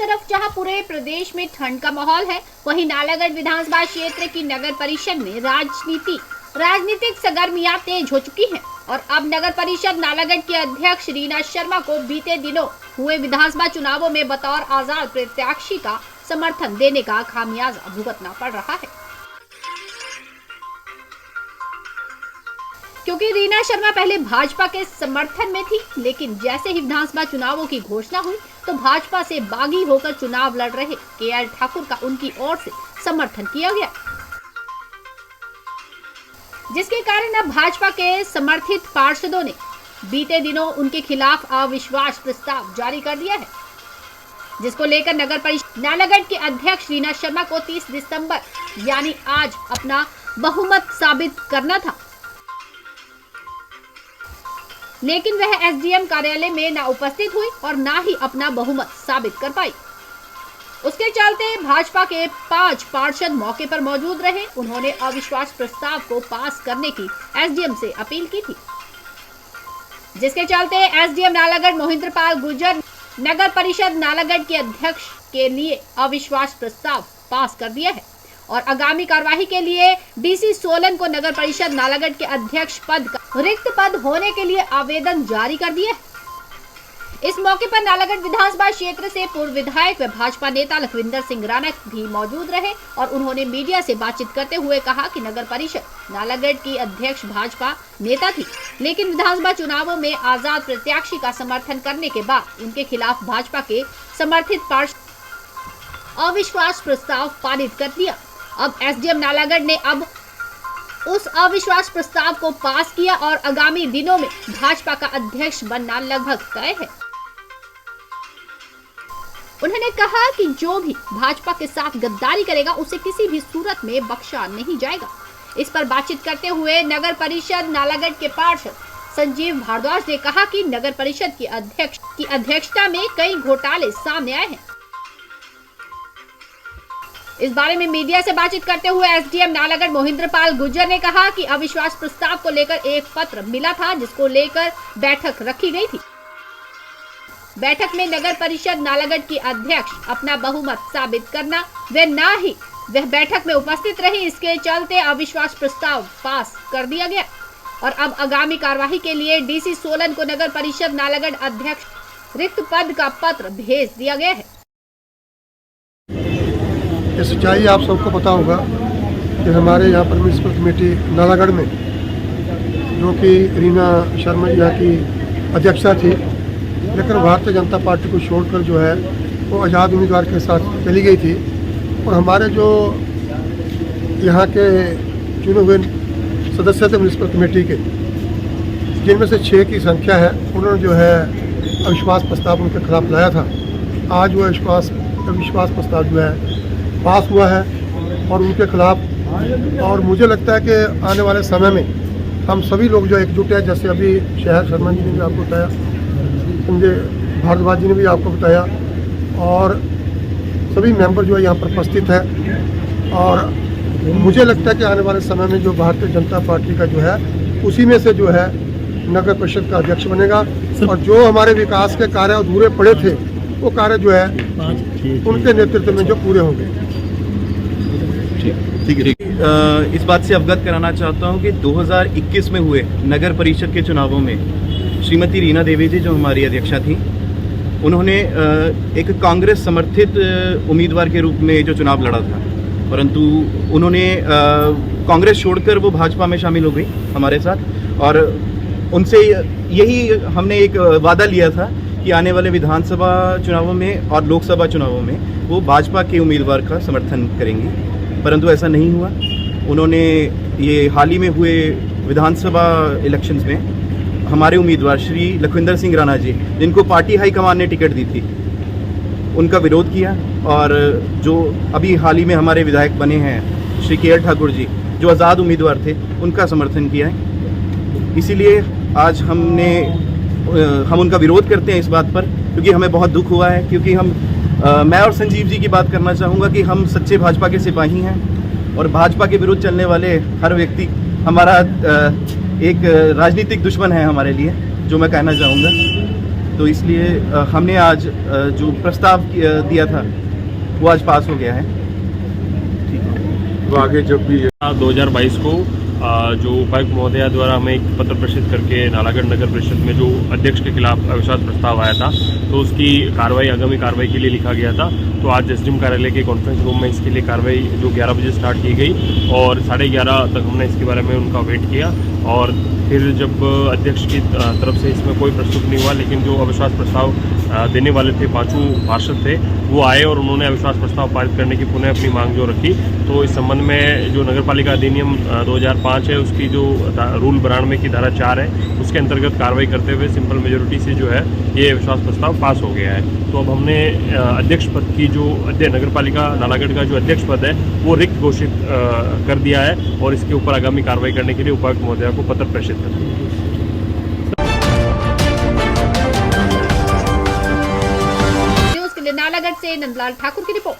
तरफ जहां पूरे प्रदेश में ठंड का माहौल है, वहीं नालागढ़ विधानसभा क्षेत्र की नगर परिषद में राजनीतिक सरगर्मियां तेज हो चुकी हैं और अब नगर परिषद नालागढ़ की अध्यक्ष रीना शर्मा को बीते दिनों हुए विधानसभा चुनावों में बतौर आजाद प्रत्याशी का समर्थन देने का खामियाजा भुगतना पड़ रहा है, क्योंकि रीना शर्मा पहले भाजपा के समर्थन में थी, लेकिन जैसे ही विधानसभा चुनावों की घोषणा हुई तो भाजपा से बागी होकर चुनाव लड़ रहे केएल ठाकुर का उनकी ओर से समर्थन किया गया, जिसके कारण अब भाजपा के समर्थित पार्षदों ने बीते दिनों उनके खिलाफ अविश्वास प्रस्ताव जारी कर दिया है, जिसको लेकर नगर परिषद नालागढ़ के अध्यक्ष रीना शर्मा को 30 दिसंबर यानी आज अपना बहुमत साबित करना था, लेकिन वह एसडीएम कार्यालय में न उपस्थित हुई और न ही अपना बहुमत साबित कर पाई। उसके चलते भाजपा के 5 पार्षद मौके पर मौजूद रहे। उन्होंने अविश्वास प्रस्ताव को पास करने की एसडीएम से अपील की थी, जिसके चलते एसडीएम नालागढ़ मोहिंद्र पाल गुर्जर नगर परिषद नालागढ़ के अध्यक्ष के लिए अविश्वास प्रस्ताव पास कर दिया है और आगामी कार्यवाही के लिए डीसी सोलन को नगर परिषद नालागढ़ के अध्यक्ष पद का रिक्त पद होने के लिए आवेदन जारी कर दिया है। इस मौके पर नालागढ़ विधानसभा क्षेत्र से पूर्व विधायक व भाजपा नेता लखविंदर सिंह राणा भी मौजूद रहे और उन्होंने मीडिया से बातचीत करते हुए कहा कि नगर परिषद नालागढ़ की अध्यक्ष भाजपा नेता थी, लेकिन विधानसभा चुनावों में आजाद प्रत्याशी का समर्थन करने के बाद उनके खिलाफ भाजपा के समर्थित पार्षद अविश्वास प्रस्ताव पारित कर दिया। अब एसडीएम नालागढ़ ने अब उस अविश्वास प्रस्ताव को पास किया और आगामी दिनों में भाजपा का अध्यक्ष बनना लगभग तय है। उन्होंने कहा कि जो भी भाजपा के साथ गद्दारी करेगा उसे किसी भी सूरत में बख्शा नहीं जाएगा। इस पर बातचीत करते हुए नगर परिषद नालागढ़ के पार्षद संजीव भारद्वाज ने कहा कि नगर परिषद की अध्यक्षता में कई घोटाले सामने आए हैं। इस बारे में मीडिया से बातचीत करते हुए एसडीएम नालागढ़ मोहिंद्र पाल गुर्जर ने कहा कि अविश्वास प्रस्ताव को लेकर एक पत्र मिला था, जिसको लेकर बैठक रखी गई थी। बैठक में नगर परिषद नालागढ़ की अध्यक्ष अपना बहुमत साबित करना व न ही वह बैठक में उपस्थित रही, इसके चलते अविश्वास प्रस्ताव पास कर दिया गया और अब आगामी कार्यवाही के लिए डीसी सोलन को नगर परिषद नालागढ़ अध्यक्ष रिक्त पद का पत्र भेज दिया गया है। ये सच्चाई आप सबको पता होगा कि हमारे यहाँ पर म्यूनसिपल कमेटी नालागढ़ में जो कि रीना शर्मा यहाँ की अध्यक्षा थी, लेकिन भारतीय जनता पार्टी को छोड़कर जो है वो आज़ाद उम्मीदवार के साथ चली गई थी और हमारे जो यहाँ के चुने हुए सदस्य थे म्यूनसिपल कमेटी के, जिनमें से 6 की संख्या है, उन्होंने जो है अविश्वास प्रस्ताव उनके खिलाफ लाया था। आज वो अविश्वास प्रस्ताव जो है पास हुआ है और उनके खिलाफ, और मुझे लगता है कि आने वाले समय में हम सभी लोग जो एकजुट है, जैसे अभी शहर शर्मा जी ने भी आपको बताया, संजय भारद्वाज जी ने भी आपको बताया और सभी मेंबर जो है यहाँ पर उपस्थित है, और मुझे लगता है कि आने वाले समय में जो भारतीय जनता पार्टी का जो है उसी में से जो है नगर परिषद का अध्यक्ष बनेगा और जो हमारे विकास के कार्य अधूरे पड़े थे वो कार्य जो है उनके नेतृत्व में जो पूरे होंगे। ठीक है। इस बात से अवगत कराना चाहता हूं कि 2021 में हुए नगर परिषद के चुनावों में श्रीमती रीना देवी जी, जो हमारी अध्यक्षा थी, उन्होंने एक कांग्रेस समर्थित उम्मीदवार के रूप में जो चुनाव लड़ा था, परंतु उन्होंने कांग्रेस छोड़कर वो भाजपा में शामिल हो गई हमारे साथ और उनसे यही हमने एक वादा लिया था कि आने वाले विधानसभा चुनावों में और लोकसभा चुनावों में वो भाजपा के उम्मीदवार का समर्थन करेंगे, परंतु ऐसा नहीं हुआ। उन्होंने ये हाल ही में हुए विधानसभा इलेक्शंस में हमारे उम्मीदवार श्री लखविंदर सिंह राणा जी, जिनको पार्टी हाईकमान ने टिकट दी थी, उनका विरोध किया और जो अभी हाल ही में हमारे विधायक बने हैं श्री केएल ठाकुर जी, जो आज़ाद उम्मीदवार थे, उनका समर्थन किया है। इसीलिए आज हम उनका विरोध करते हैं इस बात पर, क्योंकि हमें बहुत दुख हुआ है, क्योंकि मैं और संजीव जी की बात करना चाहूँगा कि हम सच्चे भाजपा के सिपाही हैं और भाजपा के विरुद्ध चलने वाले हर व्यक्ति हमारा एक राजनीतिक दुश्मन है हमारे लिए, जो मैं कहना चाहूँगा। तो इसलिए हमने आज जो प्रस्ताव दिया था वो आज पास हो गया है। तो आगे जब भी 2022 को जो उपायुक्त महोदया द्वारा हमें एक पत्र प्रेषित करके नालागढ़ नगर परिषद में जो अध्यक्ष के खिलाफ अविश्वास प्रस्ताव आया था, तो उसकी कार्रवाई आगामी कार्रवाई के लिए लिखा गया था। तो आज एसडीएम कार्यालय के कॉन्फ्रेंस रूम में इसके लिए कार्रवाई जो 11 बजे स्टार्ट की गई और 11:30 तक हमने इसके बारे में उनका वेट किया। और फिर जब अध्यक्ष की तरफ से इसमें कोई प्रस्तुत नहीं हुआ, लेकिन जो अविश्वास प्रस्ताव देने वाले थे, 5 पार्षद थे, वो आए और उन्होंने अविश्वास प्रस्ताव पारित करने की पुनः अपनी मांग जो रखी। तो इस संबंध में जो नगरपालिका अधिनियम 2005 है, उसकी जो रूल 92 की धारा 4 है, उसके अंतर्गत कार्रवाई करते हुए सिंपल मेजोरिटी से जो है ये अविश्वास प्रस्ताव पास हो गया है। तो अब हमने अध्यक्ष पद की जो नगरपालिका नालागढ़ का जो अध्यक्ष पद है वो रिक्त घोषित कर दिया है और इसके ऊपर आगामी कार्रवाई करने के लिए उपायुक्त महोदया को पत्र प्रेषित कर दिया। न्यूज़ के लिए नालागढ़ से नंदलाल ठाकुर की रिपोर्ट।